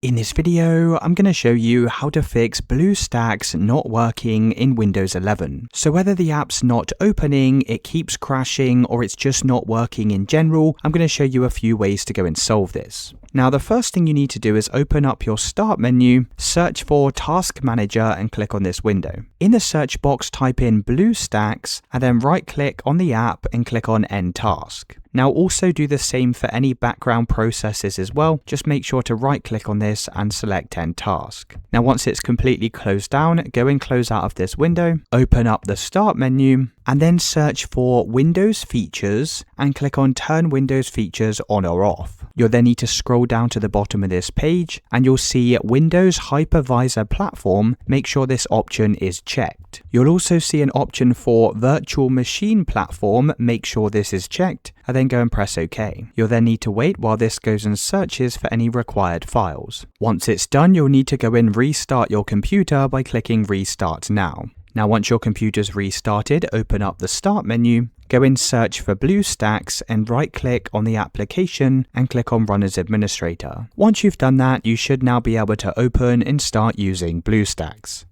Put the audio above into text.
In this video, I'm going to show you how to fix Bluestacks not working in Windows 11. So whether the app's not opening, it keeps crashing, or it's just not working in general, I'm going to show you a few ways to go and solve this. Now, the first thing you need to do is open up your Start menu, search for Task Manager and click on this window. In the search box, type in Bluestacks and then right-click on the app and click on End Task. Now also do the same for any background processes as well. Just make sure to right-click on this and select End Task. Now once it's completely closed down, go and close out of this window, open up the Start menu, and then search for Windows Features and click on Turn Windows Features on or off. You'll then need to scroll down to the bottom of this page and you'll see Windows Hypervisor Platform. Make sure this option is checked. You'll also see an option for Virtual Machine Platform. Make sure this is checked and then go and press OK. You'll then need to wait while this goes and searches for any required files. Once it's done, you'll need to go and restart your computer by clicking Restart Now. Now once your computer's restarted, open up the Start menu, go in search for Bluestacks and right-click on the application and click on Run as Administrator. Once you've done that, you should now be able to open and start using Bluestacks.